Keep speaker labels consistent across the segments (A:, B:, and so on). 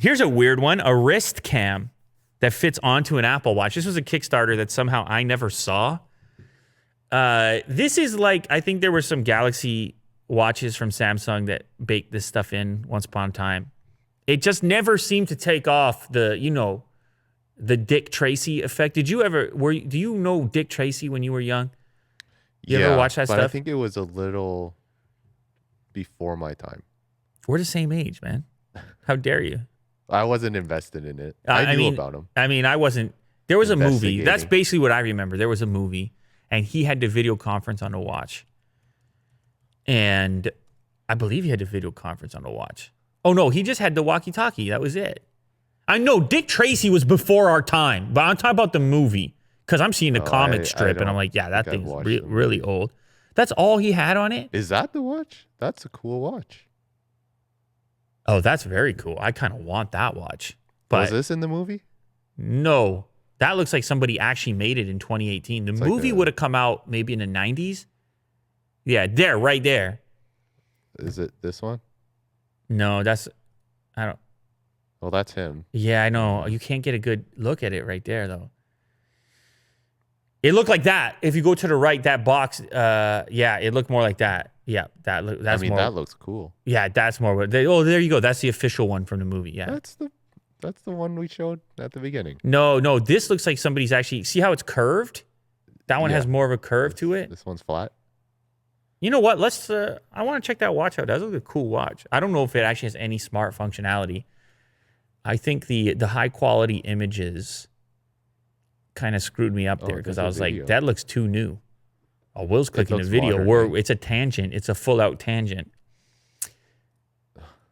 A: Here's a weird one, a Wristcam that fits onto an Apple Watch. This was a Kickstarter that somehow I never saw. This is like, I think there were some Galaxy watches from Samsung that baked this stuff in once upon a time. It just never seemed to take off the Dick Tracy effect. Did you ever, do you know Dick Tracy when you were young? You ever watch that stuff?
B: I think it was a little before my time.
A: We're the same age, man. How dare you?
B: I wasn't invested in it. I knew about him.
A: I mean, I wasn't. There was a movie. That's basically what I remember. There was a movie, and he had the video conference on the watch. And I believe he had the video conference on the watch. Oh, no, he just had the walkie-talkie. That was it. I know Dick Tracy was before our time, but I'm talking about the movie because I'm seeing the comic strip, and I'm like, yeah, that thing's really old. That's all he had on it?
B: Is that the watch? That's a cool watch.
A: Oh, that's very cool. I kind of want that watch. But
B: was this in the movie?
A: No. That looks like somebody actually made it in 2018. The movie would have come out maybe in the 90s. Yeah, there, right there.
B: Is it this one?
A: No, that's... I don't...
B: Well, that's him.
A: Yeah, I know. You can't get a good look at it right there, though. It looked like that. If you go to the right, that box, yeah, it looked more like that. Yeah, that's more... I mean,
B: that looks cool.
A: Yeah, that's more... Oh, there you go. That's the official one from the movie, yeah.
B: That's the one we showed at the beginning.
A: No, this looks like somebody's actually... See how it's curved? That one has more of a curve to it.
B: This one's flat.
A: You know what? Let's... I want to check that watch out. That looks like a cool watch. I don't know if it actually has any smart functionality. I think the high-quality images kind of screwed me up there because I was like, that looks too new. Oh, Will's clicking the video where it's a tangent. It's a full-out tangent.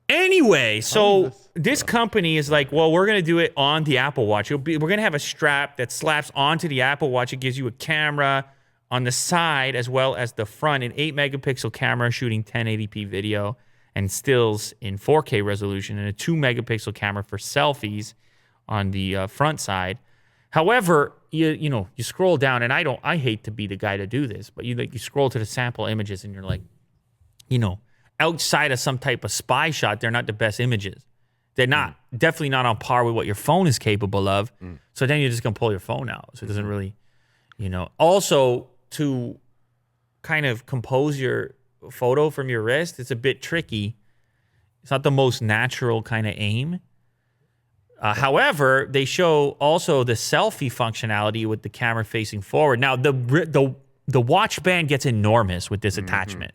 A: Anyway, so this company is like, well, we're going to do it on the Apple Watch. We're going to have a strap that slaps onto the Apple Watch. It gives you a camera on the side as well as the front, an 8-megapixel camera shooting 1080p video and stills in 4K resolution, and a 2-megapixel camera for selfies on the front side. However, you scroll down, and I hate to be the guy to do this, but you scroll to the sample images, and you're like, outside of some type of spy shot, they're not the best images. They're not, definitely not on par with what your phone is capable of. So then you're just gonna pull your phone out. So it doesn't really, Also, to kind of compose your photo from your wrist, it's a bit tricky. It's not the most natural kind of aim. However, they show also the selfie functionality with the camera facing forward. Now, the watch band gets enormous with this attachment.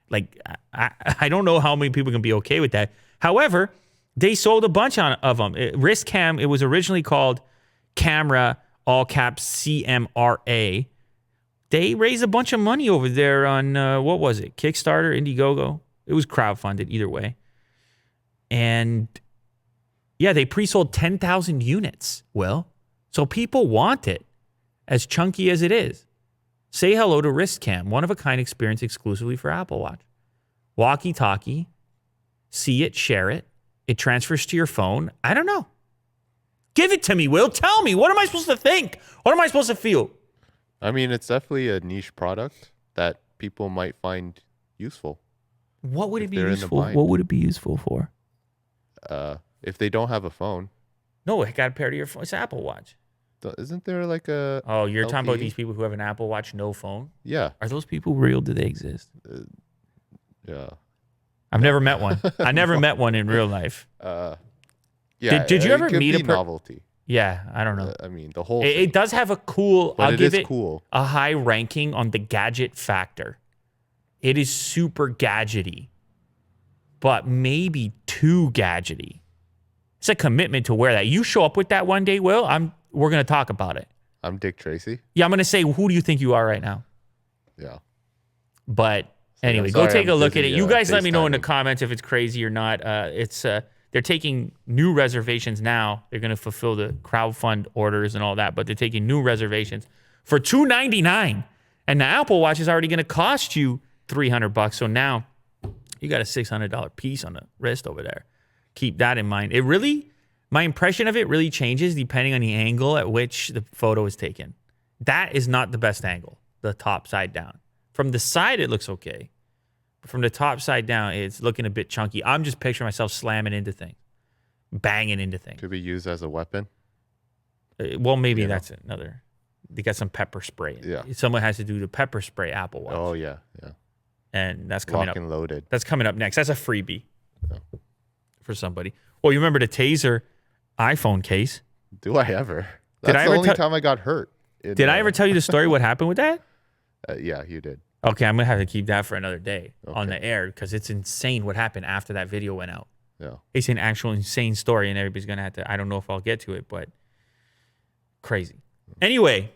A: Like, I don't know how many people can be okay with that. However, they sold a bunch of them. Wristcam, it was originally called Camera, all caps CMRA. They raised a bunch of money over there on, what was it? Kickstarter, Indiegogo? It was crowdfunded either way. And yeah, they pre-sold 10,000 units. Well, so people want it, as chunky as it is. Say hello to Wristcam, one-of-a-kind experience exclusively for Apple Watch. Walkie-talkie, see it, share it. It transfers to your phone. I don't know. Give it to me, Will. Tell me. What am I supposed to think? What am I supposed to feel?
B: I mean, it's definitely a niche product that people might find useful.
A: What would it be useful? What would it be useful for?
B: If they don't have a phone.
A: No, it got a pair to your phone. It's an Apple Watch.
B: Isn't there like a...
A: Oh, you're talking about these people who have an Apple Watch, no phone?
B: Yeah.
A: Are those people real? Do they exist?
B: Yeah.
A: I've never met one. I never met one in real life.
B: Yeah.
A: Did you ever meet a
B: novelty?
A: Yeah, I don't know.
B: I mean, the whole
A: it does have a cool...
B: But
A: I'll give it
B: cool.
A: A high ranking on the gadget factor. It is super gadgety, but maybe too gadgety. It's a commitment to wear that. You show up with that one day, Will, we're going to talk about it.
B: I'm Dick Tracy.
A: Yeah, I'm going to say, who do you think you are right now?
B: Yeah.
A: But anyway, go take a look at it. You guys let me know in the comments if it's crazy or not. They're taking new reservations now. They're going to fulfill the crowdfund orders and all that, but they're taking new reservations for $299. And the Apple Watch is already going to cost you $300. So now you got a $600 piece on the wrist over there. Keep that in mind. My impression of it really changes depending on the angle at which the photo is taken. That is not the best angle, the top side down. From the side, it looks okay. But from the top side down, it's looking a bit chunky. I'm just picturing myself slamming into things. banging into things.
B: Could be used as a weapon.
A: Well, maybe
B: You know?
A: that's another. They got some pepper spray.
B: Yeah.
A: Someone has to do the pepper spray Apple Watch.
B: Oh yeah.
A: And that's coming
B: Lock
A: up.
B: and loaded.
A: That's coming up next. That's a freebie
B: Yeah.
A: for somebody. Well, you remember the Taser iPhone case?
B: Do I ever?
A: Did
B: That's
A: I
B: the
A: ever
B: only time I got hurt.
A: Did I ever tell you the story what happened with that?
B: Yeah, you did.
A: Okay, I'm going to have to keep that for another day on
B: Okay.
A: the air because it's insane what happened after that video went out.
B: Yeah.
A: It's an actual insane story, and everybody's going to have to, I don't know if I'll get to it, but crazy. Anyway,